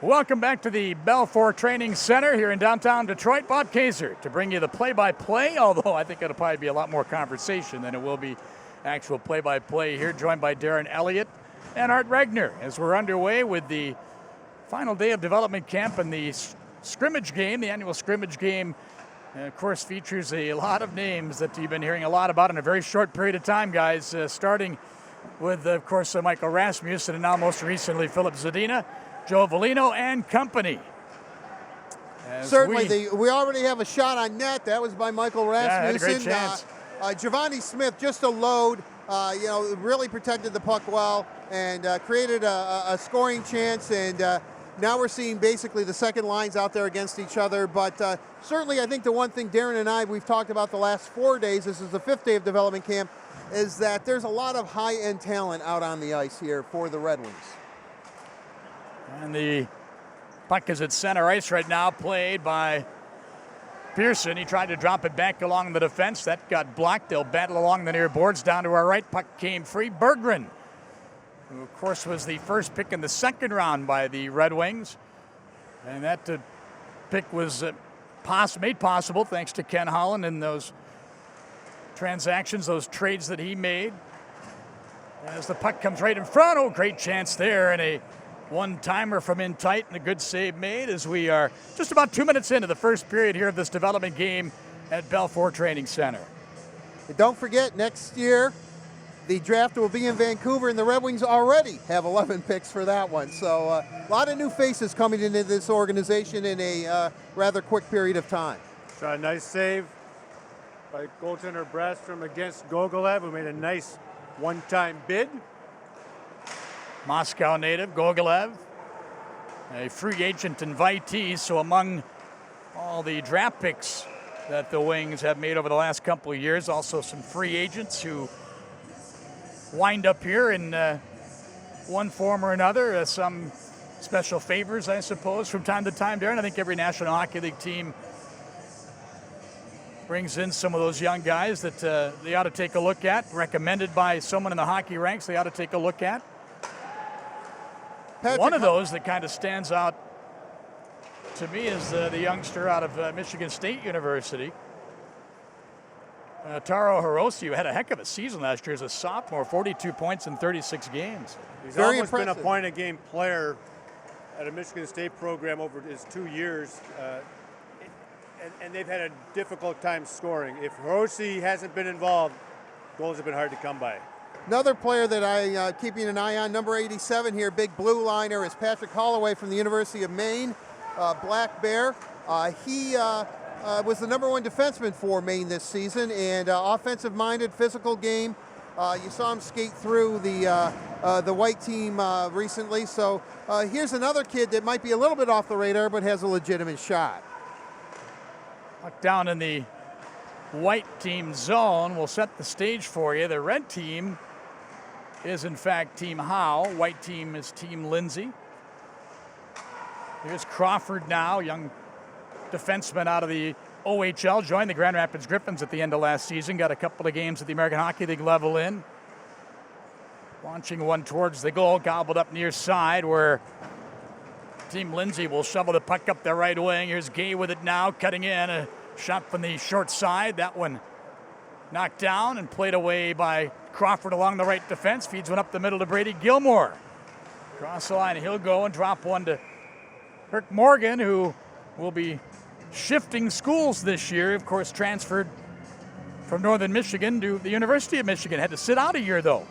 Welcome back to the Belfor Training Center here in downtown Detroit. Bob Kaser to bring you the play-by-play, although I think it'll probably be a lot more conversation than it will be actual play-by-play here, joined by Darren, Eliot, and Regner as we're underway with the final day of development camp and the scrimmage game. The annual scrimmage game, of course, features a lot of names that you've been hearing a lot about in a very short period of time, guys, starting with, of course, Michael Rasmussen and now most recently Philip Zadina, Joe Volino and company. Certainly, we already have a shot on net. That was by Michael Rasmussen. Yeah, had a great chance. Giovanni Smith, just a load, really protected the puck well and created a scoring chance. And now we're seeing basically the second lines out there against each other. But certainly, I think the one thing Darren and we've talked about the last 4 days, this is the 5th day of development camp, is that there's a lot of high-end talent out on the ice here for the Red Wings. And the puck is at center ice right now, played by Pearson. He tried to drop it back along the defense. That got blocked. They'll battle along the near boards down to our right. Puck came free. Berggren, who of course was the first pick in the second round by the Red Wings. And that pick was made possible thanks to Ken Holland and those transactions, those trades that he made. As the puck comes right in front, oh, great chance there, and a one-timer from in tight and a good save made as we are just about 2 minutes into the first period here of this development game at Belfor Training Center. And don't forget, next year, the draft will be in Vancouver, and the Red Wings already have 11 picks for that one. So a lot of new faces coming into this organization in a rather quick period of time. A nice save by goaltender Brastrom against Gogolev, who made a nice one-time bid. Moscow native, Gogolev, a free agent invitee, so among all the draft picks that the Wings have made over the last couple of years, also some free agents who wind up here in one form or another, some special favors, I suppose, from time to time, Darren. I think every National Hockey League team brings in some of those young guys that they ought to take a look at, recommended by someone in the hockey ranks they ought to take a look at. One of those that kind of stands out to me is the youngster out of Michigan State University, Taro Hirose, who had a heck of a season last year as a sophomore, 42 points in 36 games. He's almost been a point-a-game player at a Michigan State program over his 2 years, and they've had a difficult time scoring. If Hirose hasn't been involved, goals have been hard to come by. Another player that I'm keeping an eye on, number 87 here, big blue liner, is Patrick Holloway from the University of Maine, Black Bear. He was the #1 defenseman for Maine this season, and offensive-minded, physical game. You saw him skate through the white team recently. So here's another kid that might be a little bit off the radar, but has a legitimate shot. Down in the white team zone will set the stage for you. The red team is in fact Team Howe. White team is Team Lindsay. Here's Crawford now, young defenseman out of the OHL, joined the Grand Rapids Griffins at the end of last season, got a couple of games at the American Hockey League level in. Launching one towards the goal, gobbled up near side where Team Lindsay will shovel the puck up the right wing. Here's Gay with it now, cutting in, a shot from the short side. That one knocked down and played away by Crawford along the right defense. Feeds one up the middle to Brady Gilmore. Cross the line, he'll go and drop one to Kirk Morgan, who will be shifting schools this year. Of course, transferred from Northern Michigan to the University of Michigan. Had to sit out a year, though.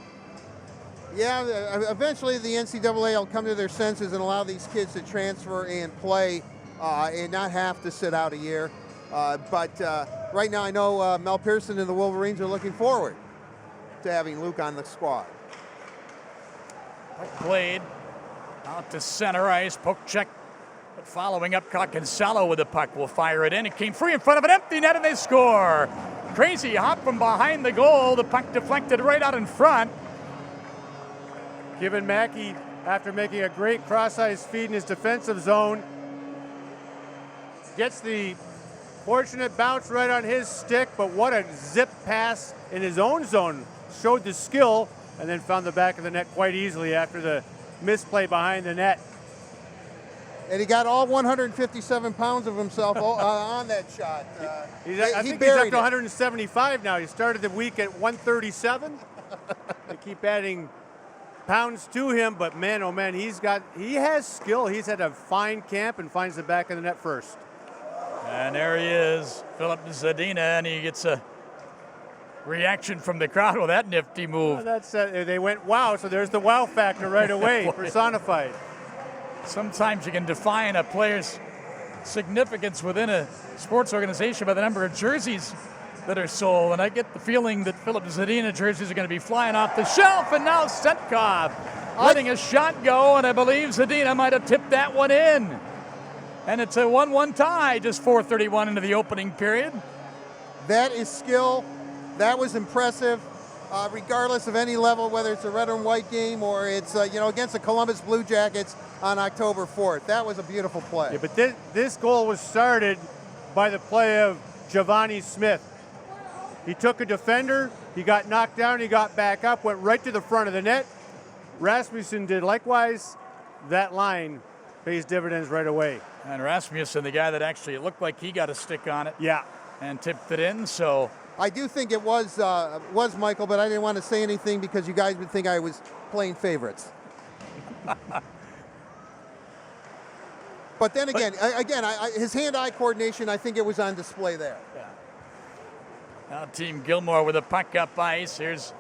Yeah, eventually the NCAA will come to their senses and allow these kids to transfer and play and not have to sit out a year. But right now I know Mel Pearson and the Wolverines are looking forward to having Luke on the squad. Played out to center ice, poke check. But following up, Kinsella with the puck will fire it in. It came free in front of an empty net and they score. Crazy hop from behind the goal. The puck deflected right out in front. Kevin Mackey, after making a great cross-ice feed in his defensive zone, gets the fortunate bounce right on his stick, but what a zip pass in his own zone. Showed the skill and then found the back of the net quite easily after the misplay behind the net. And he got all 157 pounds of himself on that shot. I think he's up to 175 now. He started the week at 137. They keep adding pounds to him, but man, oh man, he has skill. He's had a fine camp and finds the back of the net first. And there he is, Filip Zadina, and he gets a reaction from the crowd with that nifty move. Well, they went wow, so there's the wow factor right away, personified. Sometimes you can define a player's significance within a sports organization by the number of jerseys that are sold. And I get the feeling that Filip Zadina jerseys are going to be flying off the shelf. And now Setkov letting a shot go. And I believe Zadina might have tipped that one in. And it's a 1-1 tie, just 4:31 into the opening period. That is skill. That was impressive. Regardless of any level, whether it's a red and white game or it's against the Columbus Blue Jackets on October 4th. That was a beautiful play. Yeah, but this goal was started by the play of Giovanni Smith. He took a defender, he got knocked down, he got back up, went right to the front of the net. Rasmussen did likewise. That line pays dividends right away. And Rasmussen, the guy that actually it looked like he got a stick on it. Yeah. And tipped it in, so. I do think it was Michael, but I didn't want to say anything because you guys would think I was playing favorites. But then again, his hand-eye coordination, I think it was on display there. Yeah. Now Team Gilmore with a puck up ice. Here's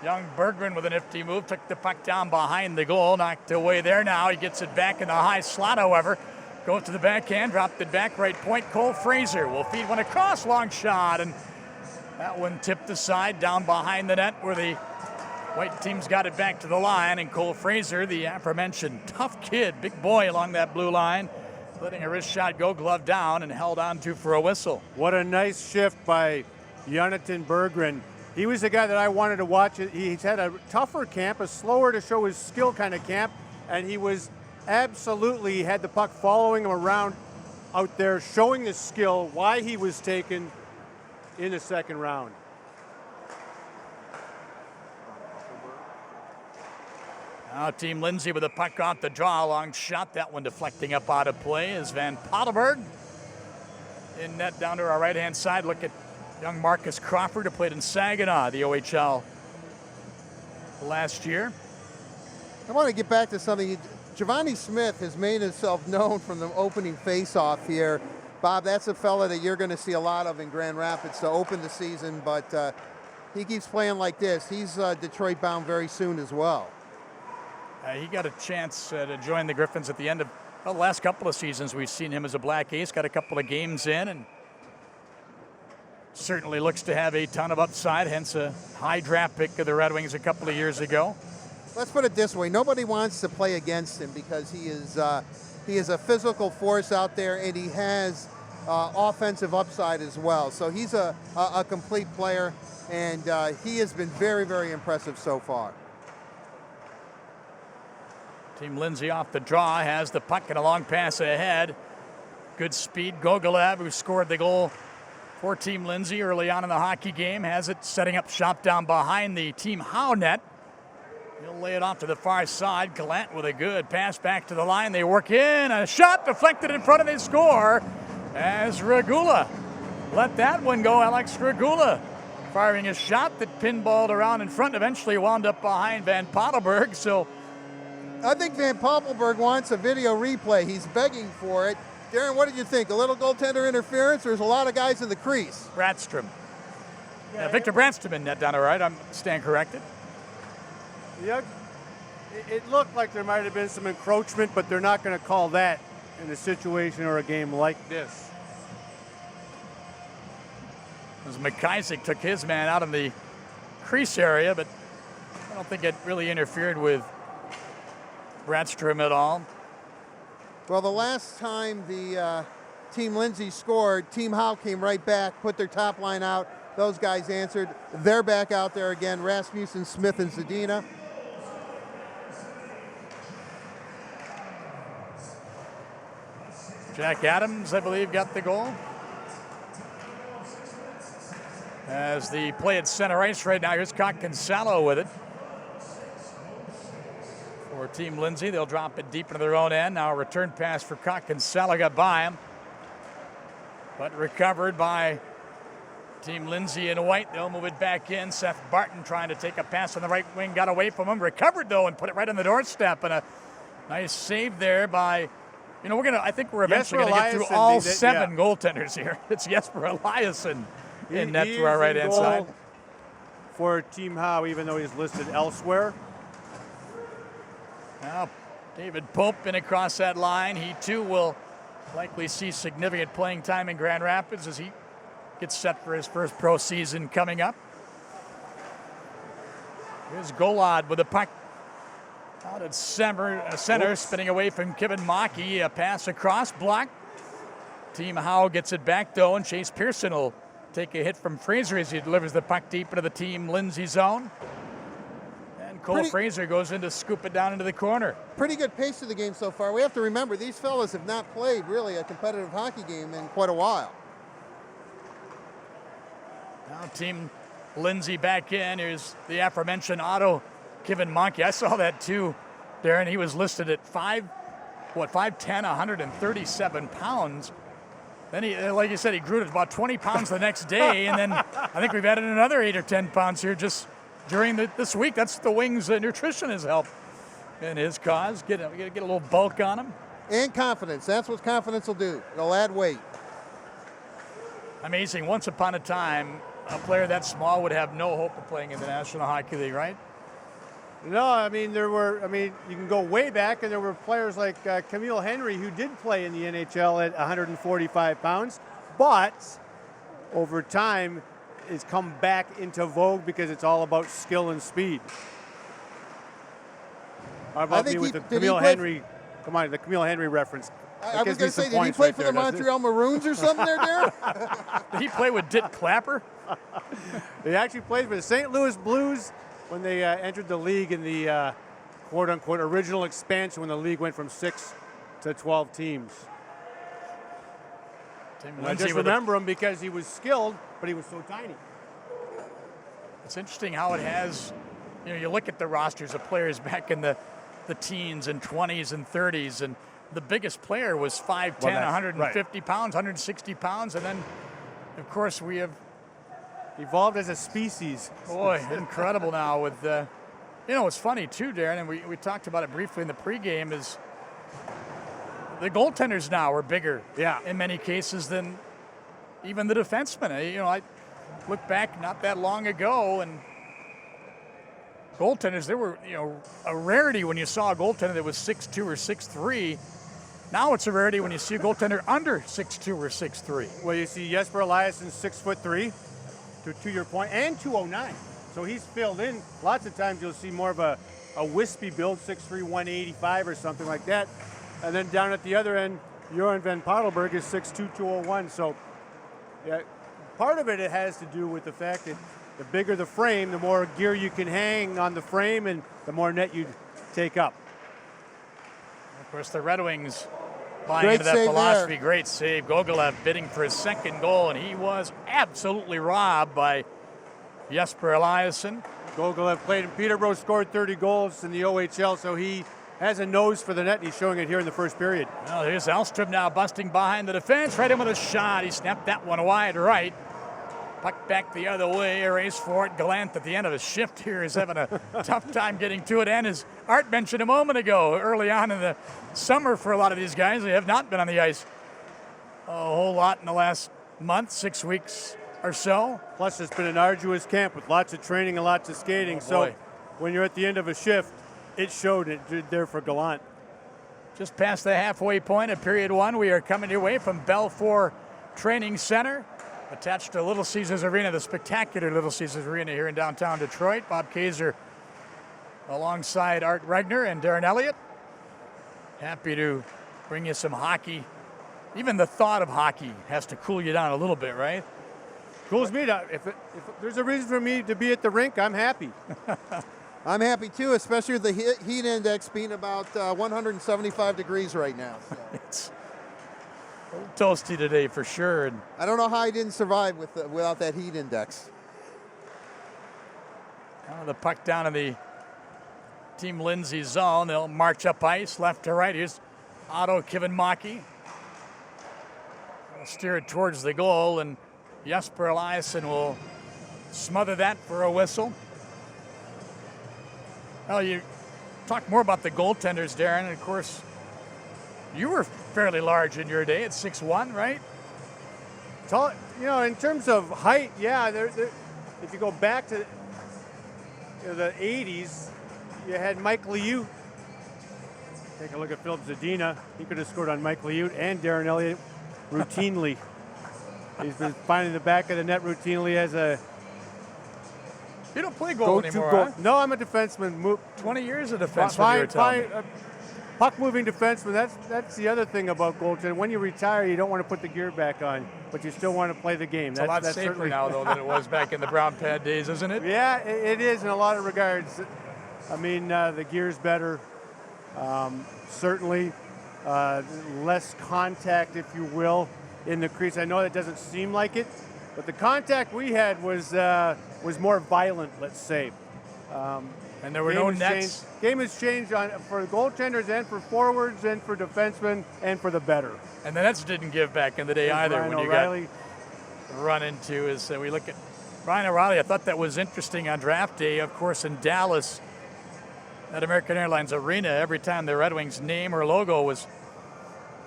young Bergman with a nifty move. Took the puck down behind the goal, knocked away there now. He gets it back in the high slot, however. Goes to the backhand, dropped it back, right point. Cole Fraser will feed one across, long shot, and that one tipped aside down behind the net where the white team's got it back to the line, and Cole Fraser, the aforementioned tough kid, big boy along that blue line, letting a wrist shot go, glove down, and held on to for a whistle. What a nice shift by Jonathan Berggren. He was the guy that I wanted to watch. He's had a tougher camp, a slower to show his skill kind of camp, and he was absolutely had the puck following him around out there, showing the skill, why he was taken in the second round. Now Team Lindsay with a puck off the draw, long shot, that one deflecting up out of play is Van Pottelberg. In net down to our right-hand side, look at young Marcus Crawford, who played in Saginaw, the OHL last year. I want to get back to something. Giovanni Smith has made himself known from the opening face-off here. Bob, that's a fella that you're going to see a lot of in Grand Rapids to open the season, but he keeps playing like this. He's Detroit-bound very soon as well. He got a chance to join the Griffins at the end of the last couple of seasons. We've seen him as a Black Ace, got a couple of games in, and certainly looks to have a ton of upside, hence a high draft pick of the Red Wings a couple of years ago. Let's put it this way. Nobody wants to play against him because he is a physical force out there, and he has offensive upside as well. So he's a complete player, and he has been very, very impressive so far. Team Lindsay off the draw, has the puck and a long pass ahead. Good speed. Gogolev, who scored the goal for Team Lindsay early on in the hockey game, has it setting up shop down behind the Team Howe net. He'll lay it off to the far side. Gallant with a good pass back to the line. They work in. A shot deflected in front, and they score as Regula let that one go. Alex Regula firing a shot that pinballed around in front, eventually wound up behind Van Pottelberg. So I think Van Pottelberg wants a video replay. He's begging for it. Darren, what did you think? A little goaltender interference? There's a lot of guys in the crease. Bradstrom. Yeah, Victor Bradstrom in net down the right. I'm stand corrected. Yeah, it looked like there might have been some encroachment, but they're not going to call that in a situation or a game like this. As McIsaac took his man out in the crease area, but I don't think it really interfered with Bradstrom at all. Well, the last time the Team Lindsay scored, Team Howe came right back, put their top line out. Those guys answered. They're back out there again, Rasmussen, Smith, and Zadina. Jack Adams, I believe, got the goal. As the play at center ice right now, here's Cock Gonzalo with it. For for Team Lindsay. They'll drop it deep into their own end. Now a return pass for Koch, and Sala got by him. But recovered by Team Lindsay in white. They'll move it back in. Seth Barton trying to take a pass on the right wing. Got away from him. Recovered, though, and put it right on the doorstep. And a nice save there by, I think we're eventually going to get through all 7 goaltenders here. It's Jesper Eliasson in net to our right-hand side. For Team Howe, even though he's listed elsewhere. Now, David Pope in across that line. He, too, will likely see significant playing time in Grand Rapids as he gets set for his first pro season coming up. Here's Golod with the puck out at center, spinning away from Kevin Maki. A pass across, block. Team Howe gets it back, though, and Chase Pearson will take a hit from Fraser as he delivers the puck deep into the Team Lindsay zone. And Cole Fraser goes in to scoop it down into the corner. Pretty good pace of the game so far. We have to remember, these fellas have not played really a competitive hockey game in quite a while. Now Team Lindsay back in. Here's the aforementioned Otto Kevin Monkey. I saw that too, Darren. He was listed at 5'10", 137 pounds. Then he, like you said, he grew to about 20 pounds the next day, and then I think we've added another 8 or 10 pounds here just during this week. That's the Wings nutrition has helped in his cause. Get a little bulk on him. And confidence. That's what confidence will do. It'll add weight. Amazing. Once upon a time, a player that small would have no hope of playing in the National Hockey League, right? No, I mean, you can go way back, and there were players like Camille Henry who did play in the NHL at 145 pounds, but over time it's come back into vogue because it's all about skill and speed. How about me with the Camille Henry? Come on, the Camille Henry reference. I was going to say, did he play for the Montreal Maroons or something there, Darren? Did he play with Dick Clapper? He actually played for the St. Louis Blues when they entered the league in the quote-unquote original expansion when the league went from 6 to 12 teams. I just remember him because he was skilled, but he was so tiny. It's interesting how it has, you look at the rosters of players back in the teens and 20s and 30s, and the biggest player was 5'10", 150 pounds, 160 pounds, and then, of course, we have evolved as a species. Boy, incredible now with, it's funny too, Darren, and we talked about it briefly in the pregame, is the goaltenders now are bigger in many cases than even the defensemen. I look back not that long ago, and goaltenders, there were, a rarity when you saw a goaltender that was 6'2" or 6'3". Now it's a rarity when you see a goaltender under 6'2" or 6'3". Well, you see Jesper Eliasson 6'3", to your point, and 209. So he's filled in. Lots of times you'll see more of a wispy build, 6'3", 185 or something like that. And then down at the other end, Johan van Padelberg is 6'2", 201. So yeah, part of it has to do with the fact that the bigger the frame, the more gear you can hang on the frame and the more net you take up. Of course, the Red Wings buying into that philosophy. There. Great save. Gogolev bidding for his second goal, and he was absolutely robbed by Jesper Eliasson. Gogolev played in Peterborough, scored 30 goals in the OHL, so he has a nose for the net, and he's showing it here in the first period. Well, here's Elstrom now busting behind the defense, right in with a shot. He snapped that one wide right. Puck back the other way, a race for it. Gallant at the end of his shift here is having a tough time getting to it. And as Art mentioned a moment ago, early on in the summer for a lot of these guys, they have not been on the ice a whole lot in the last month, 6 weeks or so. Plus, it's been an arduous camp with lots of training and lots of skating. So when you're at the end of a shift, it showed it there for Gallant. Just past the halfway point of period one, we are coming your way from Belfor Training Center, attached to Little Caesars Arena, the spectacular Little Caesars Arena here in downtown Detroit. Bob Kaser alongside Art Regner and Darren Eliot. Happy to bring you some hockey. Even the thought of hockey has to cool you down a little bit, right? Cools me down. If there's a reason for me to be at the rink, I'm happy. I'm happy too, especially with the heat index being about 175 degrees right now. So. It's a little toasty today for sure. And I don't know how I didn't survive without that heat index. the puck down in the Team Lindsay zone. They'll march up ice, left to right. Here's Otto Kivenmaki. Steer it towards the goal, and Jesper Eliasson will smother that for a whistle. Well, you talk more about the goaltenders, Darren, and of course, you were fairly large in your day at 6'1", right? Tall, in terms of height, yeah. If you go back to the 80s, you had Mike Eliot. Take a look at Philip Zadina. He could have scored on Mike Eliot and Darren Eliot routinely. He's been finding the back of the net routinely as a You don't play goal anymore, goal. huh? No, I'm a defenseman. 20 years of defenseman, you were telling me. Puck-moving defenseman, that's the other thing about goaltending. When you retire, you don't want to put the gear back on, but you still want to play the game. It's a lot safer now, though, than it was back in the brown pad days, isn't it? Yeah, it is in a lot of regards. I mean, the gear's better. Certainly less contact, if you will, in the crease. I know that doesn't seem like it, but the contact we had was more violent, let's say. And there were no nets. Game has changed for goaltenders and for forwards and for defensemen and for the better. And the nets didn't give back in the day either. Ryan when you O'Reilly got run into as we look at Ryan O'Reilly. I thought that was interesting on draft day, of course, in Dallas at American Airlines Arena. Every time the Red Wings name or logo was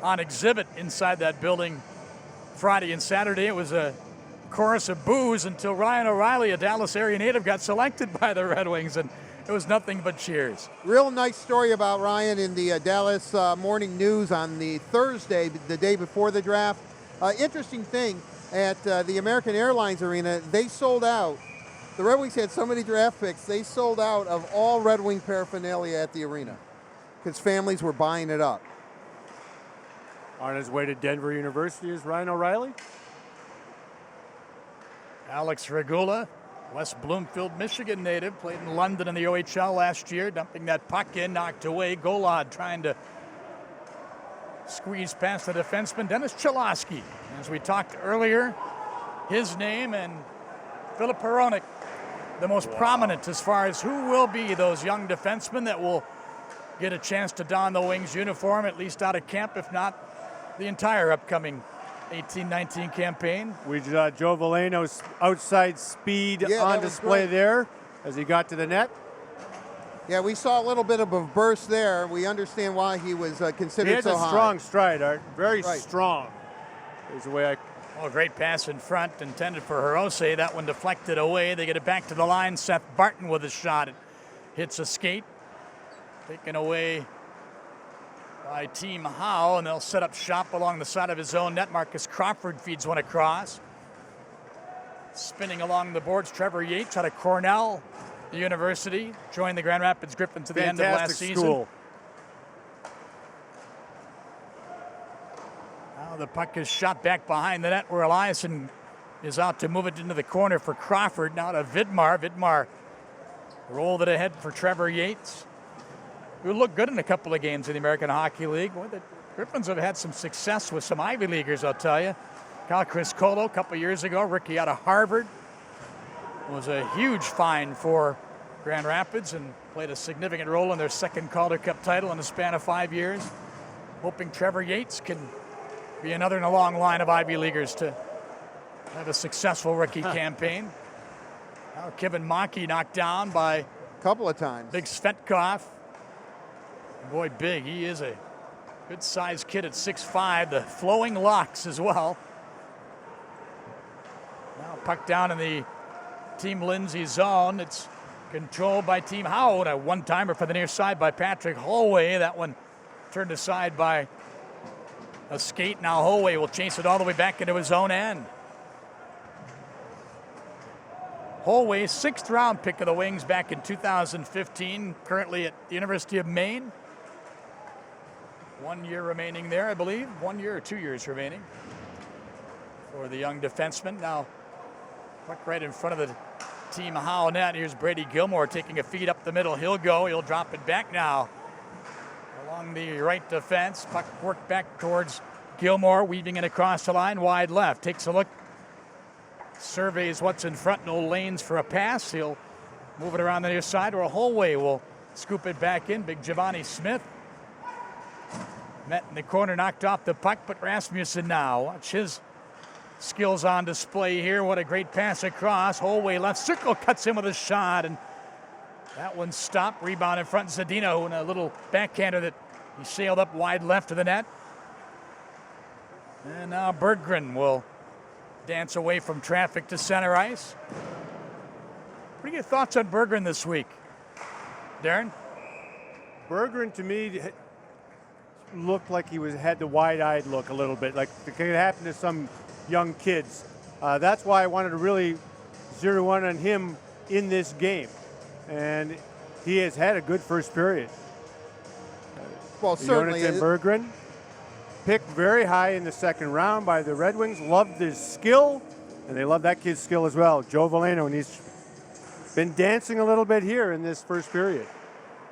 on exhibit inside that building Friday and Saturday, it was a chorus of boos until Ryan O'Reilly, a Dallas area native, got selected by the Red Wings, and it was nothing but cheers. Real nice story about Ryan in the Dallas Morning News on the Thursday, the day before the draft. Interesting thing, at the American Airlines Arena, they sold out. The Red Wings had so many draft picks, they sold out of all Red Wing paraphernalia at the arena because families were buying it up. on his way to Denver University is Ryan O'Reilly. Alex Regula, West Bloomfield, Michigan native, played in London in the OHL last year, dumping that puck in, knocked away. Golod trying to squeeze past the defenseman, Dennis Cholowski. As we talked earlier, his name and Philip Hronek, the most prominent as far as who will be those young defensemen that will get a chance to don the Wings uniform, at least out of camp, if not the entire upcoming 18-19 campaign. We Joe Veleno's outside speed on display there as he got to the net. Yeah, we saw a little bit of a burst there. We understand why he was considered so high. He has a strong stride, Art. Very strong. Is the way I... Oh, great pass in front, intended for Hirose. That one deflected away. They get it back to the line. Seth Barton with a shot. It hits a skate. Taken away by Team Howe, and they'll set up shop along the side of his own net. Marcus Crawford feeds one across. Spinning along the boards, Trevor Yates out of Cornell University. Joined the Grand Rapids Griffins at the end of last season. School. Now the puck is shot back behind the net where Eliasson is out to move it into the corner for Crawford. Now to Vidmar. Vidmar rolled it ahead for Trevor Yates, who looked good in a couple of games in the American Hockey League. Boy, the Griffins have had some success with some Ivy Leaguers, I'll tell you. Kyle Criscolo a couple of years ago, rookie out of Harvard, was a huge find for Grand Rapids and played a significant role in their second Calder Cup title in the span of 5 years. Hoping Trevor Yates can be another in a long line of Ivy Leaguers to have a successful rookie campaign. Now Kevin Maki knocked down by A couple of times. Big Svetkov. Boy, big. He is a good-sized kid at 6'5", the flowing locks as well. Now puck down in the Team Lindsay zone. It's controlled by Team Howe. A one-timer for the near side by Patrick Holway. That one turned aside by a skate. Now Holway will chase it all the way back into his own end. Holway, 6th round pick of the Wings back in 2015, currently at the University of Maine. 1 year remaining there, I believe. 1 year or 2 years remaining for the young defenseman. Now, puck right in front of the Team Howe net. Here's Brady Gilmore taking a feed up the middle. He'll go. He'll drop it back now along the right defense. Puck worked back towards Gilmore, weaving it across the line, wide left. Takes a look, surveys what's in front. No lanes for a pass. He'll move it around the near side, or Holway will scoop it back in. Big Giovanni Smith. Met in the corner, knocked off the puck, but Rasmussen now. Watch his skills on display here. What a great pass across. Whole way left circle, cuts in with a shot, and that one stopped. Rebound in front. Zadino and a little backhander that he sailed up wide left of the net. And now Berggren will dance away from traffic to center ice. What are your thoughts on Berggren this week, Darren? Berggren, to me, looked like he had the wide-eyed look a little bit, like it could happen to some young kids. That's why I wanted to really zero in on him in this game. And he has had a good first period. Well, certainly. Jonathan Berggren, picked very high in the second round by the Red Wings, loved his skill, and they love that kid's skill as well. Joe Veleno, and he's been dancing a little bit here in this first period.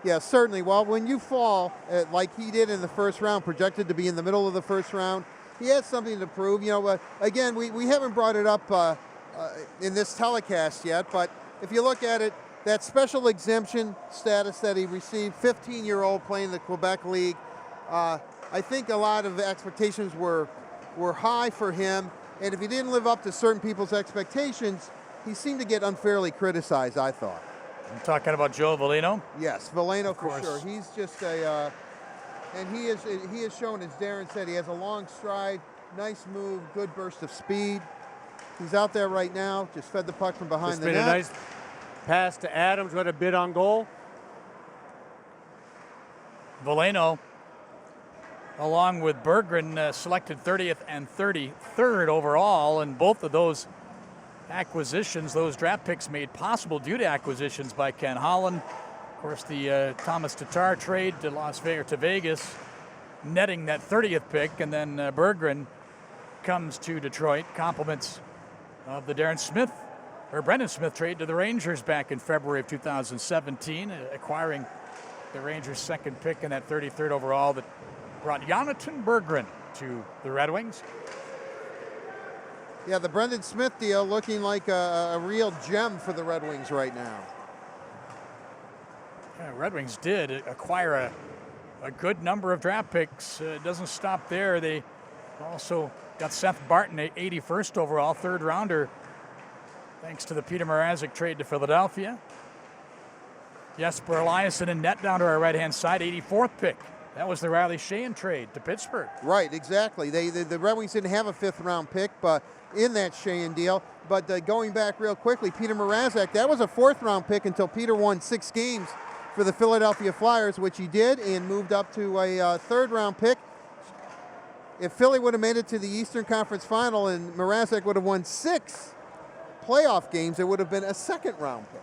Yeah, certainly. Well, when you fall like he did in the first round, projected to be in the middle of the first round, he has something to prove. You know, again, we haven't brought it up in this telecast yet, but if you look at it, that special exemption status that he received, 15-year-old playing in the Quebec League, I think a lot of expectations were high for him, and if he didn't live up to certain people's expectations, he seemed to get unfairly criticized, I thought. I'm talking about Joe Veleno. Yes, Veleno for course. sure. He's just a, and he has shown, as Darren said, he has a long stride, nice move, good burst of speed. He's out there right now, just fed the puck from behind It's the been net. a nice pass to Adams, what a bid on goal. Veleno, along with Berggren, selected 30th and 33rd overall, and both of those acquisitions, those draft picks made possible due to acquisitions by Ken Holland. Of course, the Thomas Tatar trade to Vegas, netting that 30th pick, and then Berggren comes to Detroit, compliments of the Brendan Smith trade to the Rangers back in February of 2017, acquiring the Rangers' second pick in that 33rd overall that brought Jonathan Berggren to the Red Wings. Yeah, the Brendan Smith deal looking like a real gem for the Red Wings right now. Yeah, Red Wings did acquire a good number of draft picks. It doesn't stop there. They also got Seth Barton, 81st overall, third rounder, thanks to the Peter Mrazek trade to Philadelphia. Jesper Eliasson in net down to our right-hand side, 84th pick. That was the Riley Sheahan trade to Pittsburgh. Right, exactly. The Red Wings didn't have a fifth-round pick in that Sheahan deal. But going back real quickly, Peter Mrazek, that was a fourth-round pick until Peter won 6 games for the Philadelphia Flyers, which he did, and moved up to a third-round pick. If Philly would have made it to the Eastern Conference Final and Mrazek would have won 6 playoff games, it would have been a second-round pick.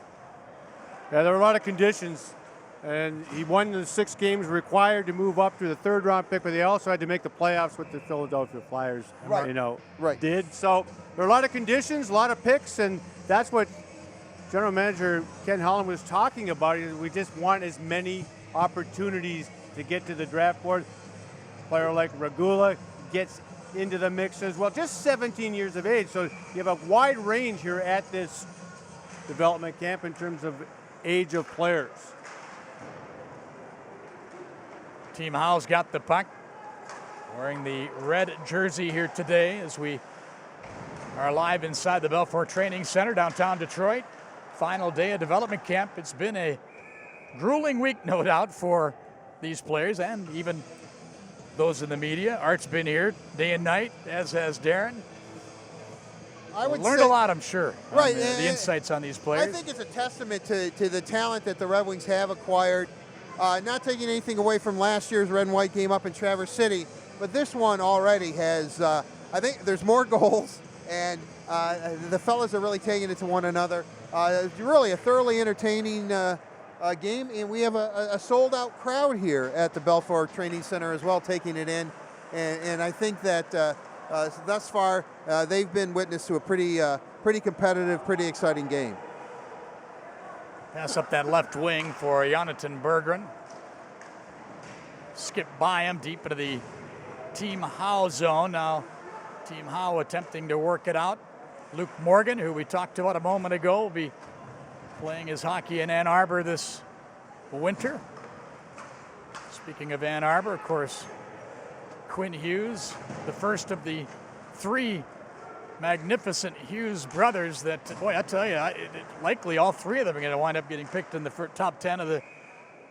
Yeah, there were a lot of conditions, and he won the 6 games required to move up to the third-round pick, but they also had to make the playoffs with the Philadelphia Flyers, did. So there are a lot of conditions, a lot of picks, and that's what General Manager Ken Holland was talking about. We just want as many opportunities to get to the draft board. A player like Regula gets into the mix as well, just 17 years of age, so you have a wide range here at this development camp in terms of age of players. Team Howe's got the puck, wearing the red jersey here today as we are live inside the Belfor Training Center, downtown Detroit. Final day of development camp. It's been a grueling week, no doubt, for these players and even those in the media. Art's been here day and night, as has Darren. I would learned say, a lot, I'm sure, right, on the insights on these players. I think it's a testament to the talent that the Red Wings have acquired. Not taking anything away from last year's red and white game up in Traverse City, but this one already has, I think there's more goals, and the fellas are really taking it to one another. It's really a thoroughly entertaining game, and we have a sold-out crowd here at the Belfor Training Center as well, taking it in, and I think that thus far they've been witness to a pretty competitive, pretty exciting game. Pass up that left wing for Jonathan Berggren. Skip by him deep into the Team Howe zone. Now Team Howe attempting to work it out. Luke Morgan, who we talked about a moment ago, will be playing his hockey in Ann Arbor this winter. Speaking of Ann Arbor, of course, Quinn Hughes, the first of the 3 magnificent Hughes brothers that, boy, I tell you, likely all 3 of them are going to wind up getting picked in the top 10 of the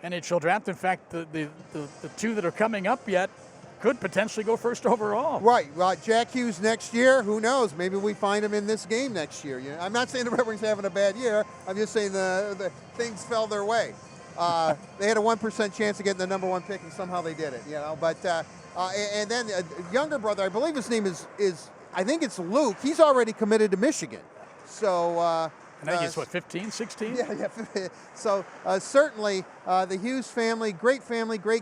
NHL draft. In fact, the 2 that are coming up yet could potentially go first overall. Right. Jack Hughes next year, who knows? Maybe we find him in this game next year. I'm not saying the Red Wings are having a bad year. I'm just saying the things fell their way. They had a 1% chance of getting the number 1 pick, and somehow they did it. But and then a younger brother, I believe his name is I think it's Luke. He's already committed to Michigan. So. I think he's, 15, 16? Yeah. So certainly the Hughes family, great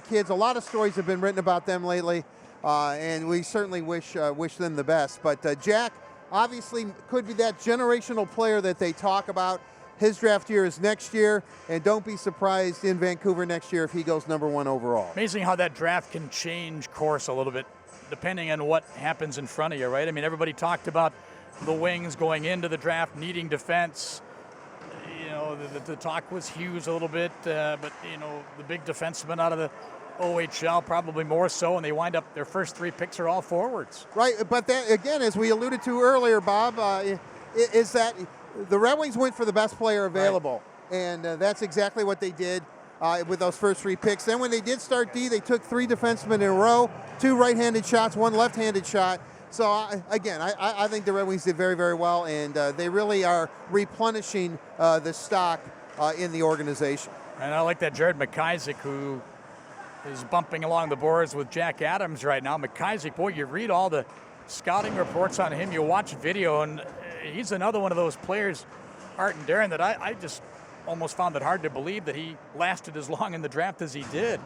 kids. A lot of stories have been written about them lately, and we certainly wish them the best. But Jack obviously could be that generational player that they talk about. His draft year is next year, and don't be surprised in Vancouver next year if he goes number 1 overall. Amazing how that draft can change course a little bit depending on what happens in front of you, right? I mean, everybody talked about the Wings going into the draft needing defense. The talk was Hughes a little bit, but the big defenseman out of the OHL probably more so, and they wind up their first 3 picks are all forwards. Right, but that again, as we alluded to earlier, Bob, is that the Red Wings went for the best player available, right. And that's exactly what they did with those first 3 picks. Then when they did start D, they took 3 defensemen in a row, 2 right-handed shots, 1 left-handed shot. So, I think the Red Wings did very, very well, and they really are replenishing the stock in the organization. And I like that Jared McIsaac, who is bumping along the boards with Jack Adams right now. McIsaac, boy, you read all the scouting reports on him, you watch video, and he's another one of those players, Art and Darren, that I just almost found it hard to believe that he lasted as long in the draft as he did.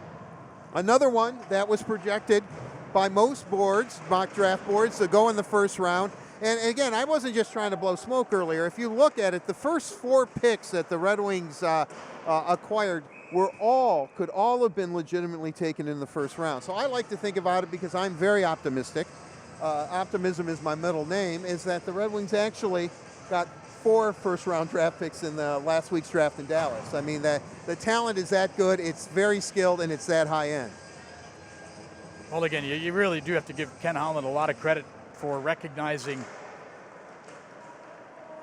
Another one that was projected by most boards, mock draft boards, to go in the first round. And again, I wasn't just trying to blow smoke earlier. If you look at it, the first 4 picks that the Red Wings acquired could all have been legitimately taken in the first round. So I like to think about it because I'm very optimistic. Optimism is my middle name, is that the Red Wings actually got 4 first-round draft picks in the last week's draft in Dallas. I mean, the talent is that good, it's very skilled, and it's that high end. Well, again, you really do have to give Ken Holland a lot of credit for recognizing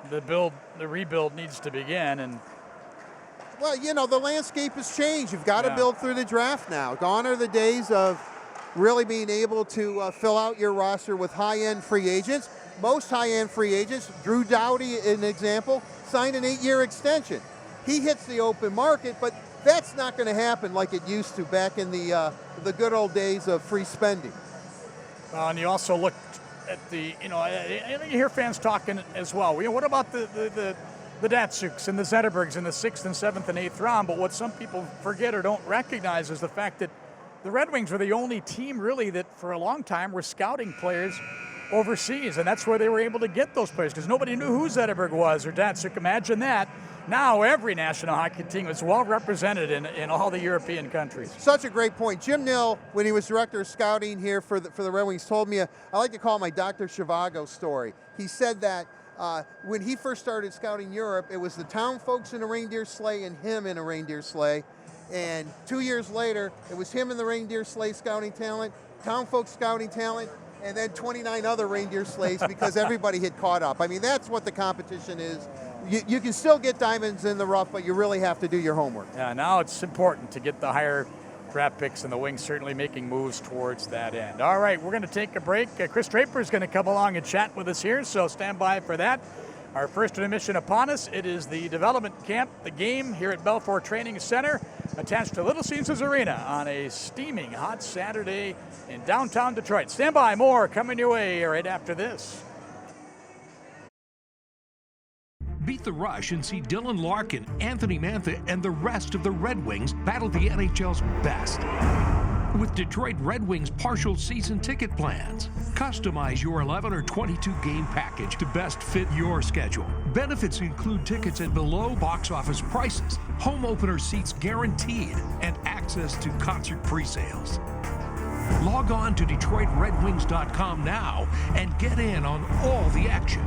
the rebuild needs to begin. And well, the landscape has changed. You've got to build through the draft now. Gone are the days of really being able to fill out your roster with high-end free agents. Most high-end free agents, Drew Doughty, an example, signed an 8-year extension. He hits the open market, but that's not going to happen like it used to back in the good old days of free spending. And you also look at you hear fans talking as well. What about the Datsyuks and the Zetterbergs in the 6th and 7th and 8th round? But what some people forget or don't recognize is the fact that the Red Wings were the only team really that for a long time were scouting players overseas, and that's where they were able to get those players because nobody knew who Zetterberg was or Datsyuk. Imagine that. Now every National Hockey team is well represented in all the European countries. Such a great point. Jim Nill, when he was director of scouting here for the Red Wings, told me, I like to call it my Dr. Zhivago story. He said that when he first started scouting Europe, it was the town folks in a reindeer sleigh and him in a reindeer sleigh. And 2 years later, it was him in the reindeer sleigh scouting talent, town folks scouting talent, and then 29 other reindeer sleighs because everybody had caught up. I mean, that's what the competition is. You can still get diamonds in the rough, but you really have to do your homework. Yeah, now it's important to get the higher draft picks, and the Wings certainly making moves towards that end. All right, we're going to take a break. Kris Draper is going to come along and chat with us here, so stand by for that. Our first intermission upon us. It is the development camp, the game here at Belfor Training Center, attached to Little Caesars Arena on a steaming hot Saturday in downtown Detroit. Stand by, more coming your way right after this. Beat the rush and see Dylan Larkin, Anthony Mantha, and the rest of the Red Wings battle the NHL's best. With Detroit Red Wings partial season ticket plans. Customize your 11 or 22 game package to best fit your schedule. Benefits include tickets at below box office prices, home opener seats guaranteed, and access to concert pre-sales. Log on to DetroitRedWings.com now and get in on all the action.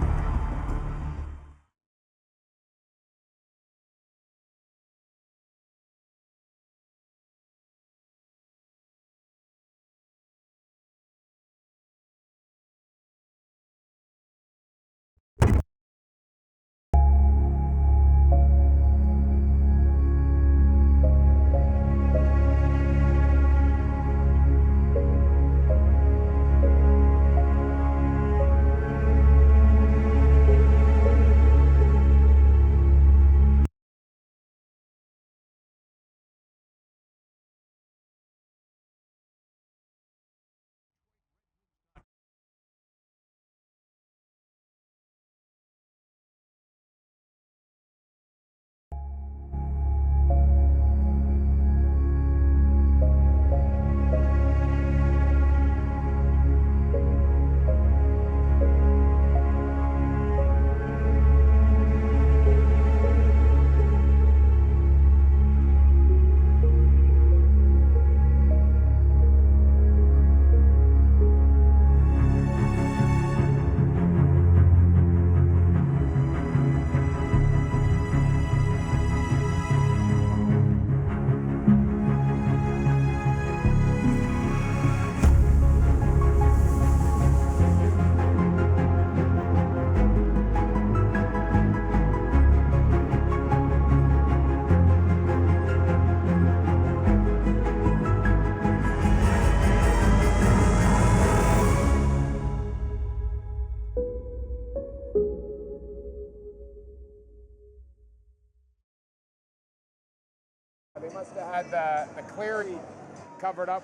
They must have had the clarity covered up.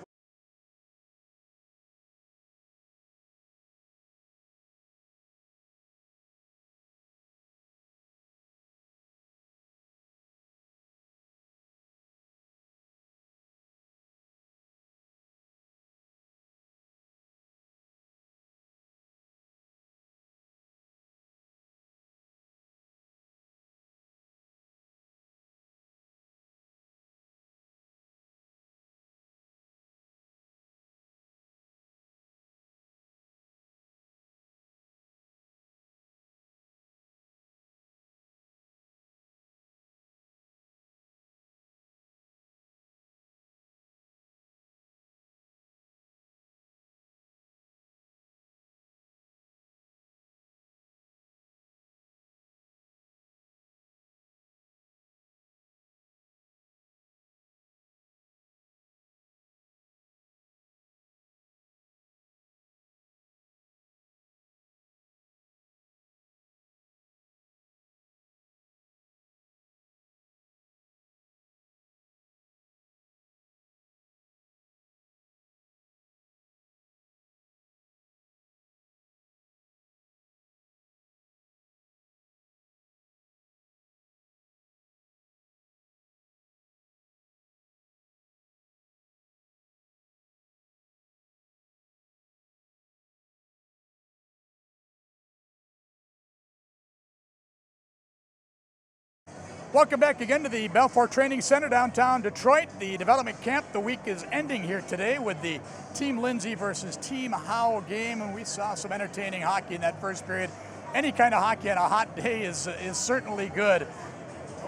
Welcome back again to the Belfor Training Center downtown Detroit. The development camp, the week is ending here today with the Team Lindsay versus Team Howe game, and we saw some entertaining hockey in that first period. Any kind of hockey on a hot day is certainly good.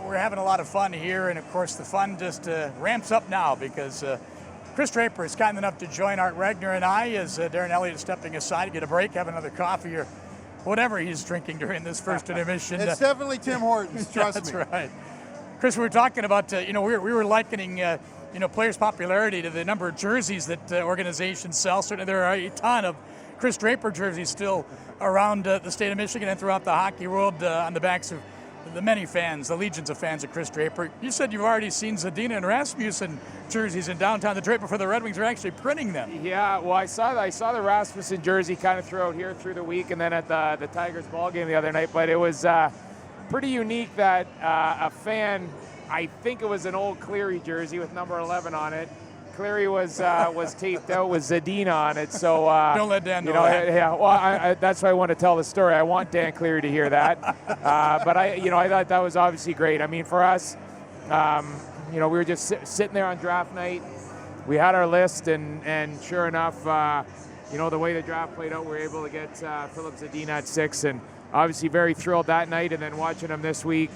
We're having a lot of fun here, and of course the fun just ramps up now because Kris Draper is kind enough to join Art Regner and I as Darren Eliot is stepping aside to get a break, have another coffee or whatever he's drinking during this first intermission. It's definitely Tim Hortons, trust me. That's right. Kris, we were talking about, we were likening, players' popularity to the number of jerseys that organizations sell. Certainly there are a ton of Kris Draper jerseys still around the state of Michigan and throughout the hockey world on the backs of the many fans, the legions of fans of Kris Draper. You said you've already seen Zadina and Rasmussen jerseys in downtown Detroit before the Red Wings are actually printing them. Yeah, well, I saw the Rasmussen jersey kind of throughout here through the week, and then at the Tigers ball game the other night. But it was pretty unique that a fan, I think it was an old Cleary jersey with number 11 on it. Cleary was taped out with Zadina on it, so don't let Dan know that. Yeah, well, that's why I want to tell the story. I want Dan Cleary to hear that. But I thought that was obviously great. I mean, for us, we were just sitting there on draft night. We had our list, and sure enough, the way the draft played out, we were able to get Philip Zadina at 6, and obviously very thrilled that night, and then watching him this week,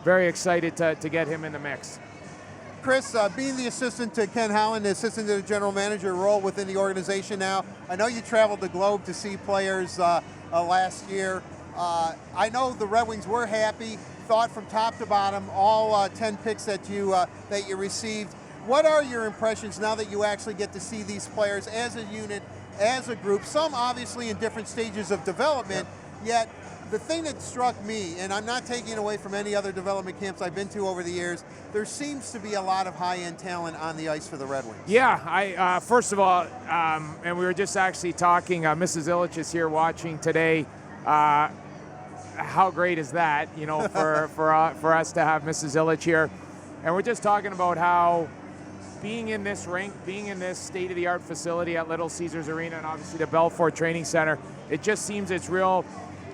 very excited to get him in the mix. Kris, being the assistant to Ken Holland, the assistant to the general manager role within the organization now, I know you traveled the globe to see players last year. I know the Red Wings were happy, thought from top to bottom, all 10 picks that you received. What are your impressions now that you actually get to see these players as a unit, as a group, some obviously in different stages of development, yet the thing that struck me, and I'm not taking away from any other development camps I've been to over the years, there seems to be a lot of high-end talent on the ice for the Red Wings. Yeah, I first of all, and we were just actually talking, Mrs. Illich is here watching today. How great is that, for us to have Mrs. Illich here. And we're just talking about how being in this rink, being in this state-of-the-art facility at Little Caesars Arena and obviously the Belfor Training Center, it just seems it's real.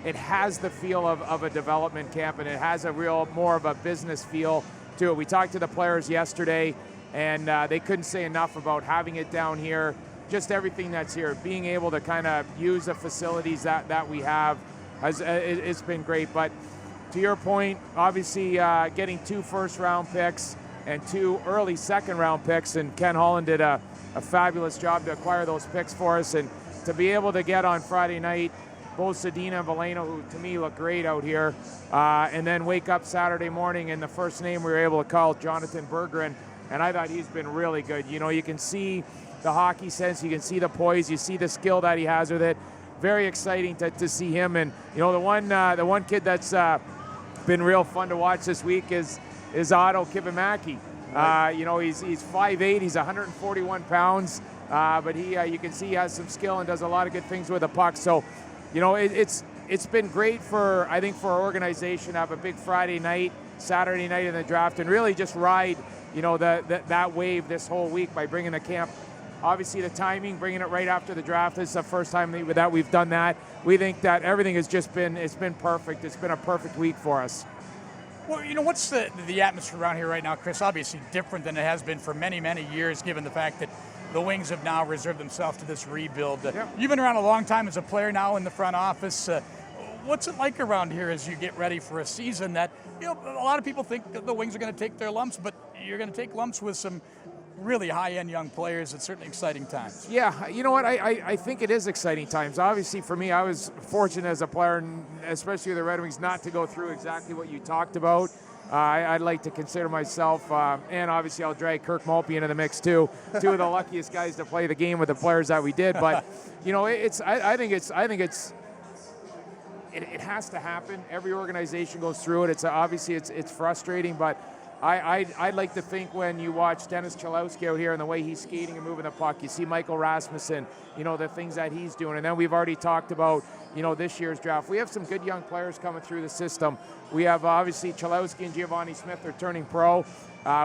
It has the feel of a development camp, and it has a real more of a business feel to it. We talked to the players yesterday, and they couldn't say enough about having it down here, just everything that's here, being able to kind of use the facilities that we have. It's been great. But to your point, obviously getting 2 first-round picks and 2 early second-round picks, and Ken Holland did a fabulous job to acquire those picks for us, and to be able to get on Friday night both Zadina and Veleno, who to me look great out here, and then wake up Saturday morning, and the first name we were able to call Jonathan Berggren, and I thought he's been really good. You can see the hockey sense, you can see the poise, you see the skill that he has with it. Very exciting to see him, and the one kid that's been real fun to watch this week is Otto Kivimäki. You know, he's 5'8", he's 141 pounds, but you can see he has some skill and does a lot of good things with the puck. So, you know, it's been great for, I think, for our organization to have a big Friday night, Saturday night in the draft, and really just ride, you know, that wave this whole week by bringing the camp. Obviously, the timing, bringing it right after the draft, is the first time that we've done that. We think that everything has just been, it's been perfect. It's been a perfect week for us. Well, you know, what's the atmosphere around here right now, Kris? Obviously different than it has been for many, many years, given the fact that the Wings have now reserved themselves to this rebuild. You've been around a long time as a player now in the front office. What's it like around here as you get ready for a season that, you know, a lot of people think that the Wings are going to take their lumps, but you're going to take lumps with some really high-end young players. It's certainly exciting times. Yeah, you know what? I think it is exciting times. Obviously, for me, I was fortunate as a player, especially with the Red Wings, not to go through exactly what you talked about. I'd like to consider myself, and obviously I'll drag Kirk Maltby into the mix too, two of the luckiest guys to play the game with the players that we did. But you know, it has to happen. Every organization goes through it. It's obviously it's frustrating, but I'd like to think when you watch Dennis Chalowski out here and the way he's skating and moving the puck, you see Michael Rasmussen, you know, the things that he's doing. And then we've already talked about, you know, this year's draft. We have some good young players coming through the system. We have obviously Chalowski and Giovanni Smith are turning pro.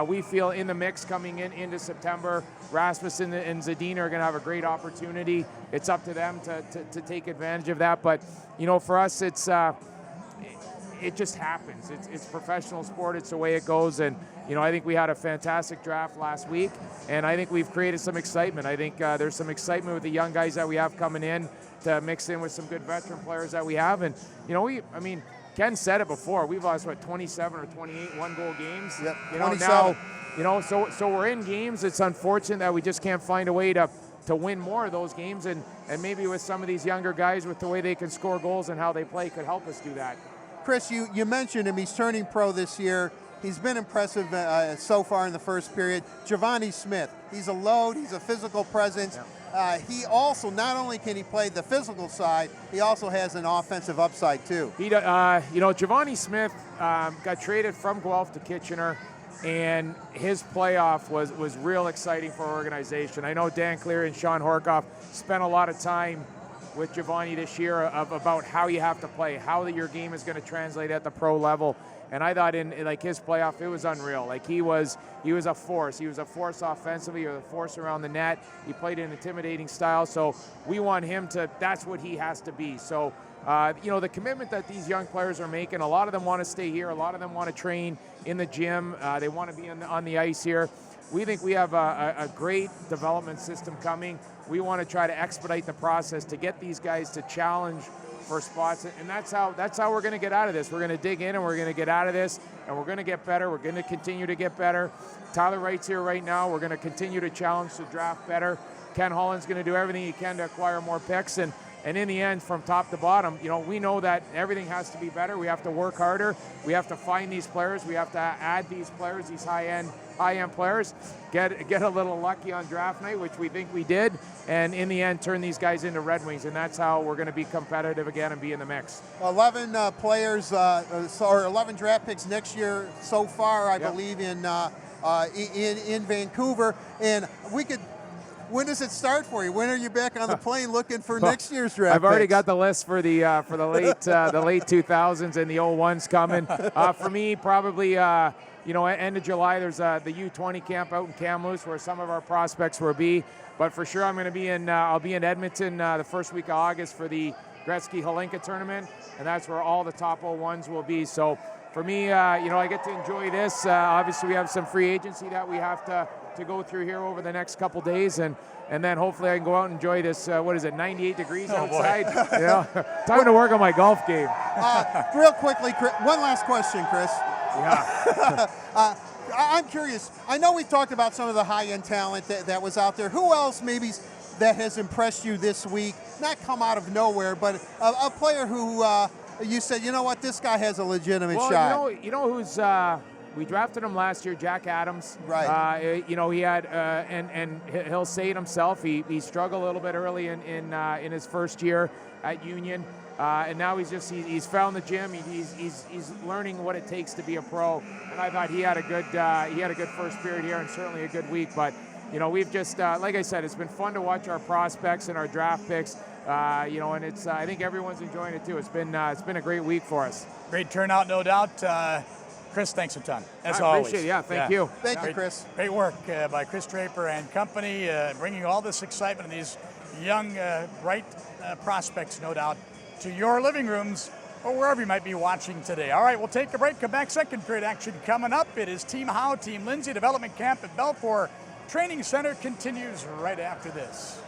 We feel in the mix coming into September. Rasmussen and Zadina are going to have a great opportunity. It's up to them to take advantage of that. But, you know, for us, it just happens. It's professional sport. It's the way it goes. And, you know, I think we had a fantastic draft last week, and I think we've created some excitement. I think there's some excitement with the young guys that we have coming in to mix in with some good veteran players that we have. And, you know, Ken said it before. We've lost, 27 or 28 one-goal games? Yep, you know, 27. now, you know, so we're in games. It's unfortunate that we just can't find a way to win more of those games. And maybe with some of these younger guys, with the way they can score goals and how they play, could help us do that. Kris, you mentioned him. He's turning pro this year. He's been impressive so far in the first period. Giovanni Smith, he's a load. He's a physical presence. Yeah. He also, not only can he play the physical side, he also has an offensive upside too. You know, Giovanni Smith got traded from Guelph to Kitchener, and his playoff was real exciting for our organization. I know Dan Cleary and Sean Horkoff spent a lot of time with Giovanni this year about how you have to play, how your game is going to translate at the pro level. And I thought in like his playoff, it was unreal. Like he was a force. He was a force offensively, or a force around the net. He played an intimidating style. So we want him to, that's what he has to be. So, you know, the commitment that these young players are making, a lot of them want to stay here. A lot of them want to train in the gym. They want to be on the ice here. We think we have a great development system coming. We want to try to expedite the process to get these guys to challenge for spots, and that's how we're going to get out of this. We're going to dig in and we're going to get out of this, and we're going to get better. We're going to continue to get better. Tyler Wright's here right now. We're going to continue to challenge to draft better. Ken Holland's going to do everything he can to acquire more picks, and in the end, from top to bottom, you know, we know that everything has to be better. We have to work harder. We have to find these players. We have to add these players, these high-end players, get a little lucky on draft night, which we think we did, and in the end, turn these guys into Red Wings, and that's how we're going to be competitive again and be in the mix. 11 players, or 11 draft picks next year so far, I believe, in Vancouver, and we could. When does it start for you? When are you back on the plane looking for next year's draft? I've already picks? got the list for the late 2000s and the 01s coming. For me, probably you know, end of July. There's the U20 camp out in Kamloops where some of our prospects will be. But for sure, I'm going to be in. I'll be in Edmonton the first week of August for the Gretzky Holinka tournament, and that's where all the top 01s will be. So for me, you know, I get to enjoy this. Obviously, we have some free agency that we have to go through here over the next couple days, and then hopefully I can go out and enjoy this, 98 degrees outside. You know, time to work on my golf game. Real quickly, Kris, one last question, Kris. Yeah. I'm curious. I know we've talked about some of the high-end talent that was out there. Who else maybe that has impressed you this week? Not come out of nowhere, but a player who you said, you know what, this guy has a legitimate shot. You know who's We drafted him last year, Jack Adams. Right. You know, he had, and he'll say it himself, he struggled a little bit early in his first year at Union. And now he's found the gym. He's learning what it takes to be a pro. And I thought he had a good first period here and certainly a good week. But you know, we've just like I said, it's been fun to watch our prospects and our draft picks. You know, and it's I think everyone's enjoying it too. It's been a great week for us. Great turnout, no doubt. Kris, thanks a ton, as I always. appreciate it. Yeah, thank you. Thank you, Kris. Great work by Kris Draper and company, bringing all this excitement and these young, bright prospects, no doubt, to your living rooms or wherever you might be watching today. All right, we'll take a break, come back. Second period action coming up. It is Team Howe, Team Lindsay Development Camp at Belfor Training Center continues right after this.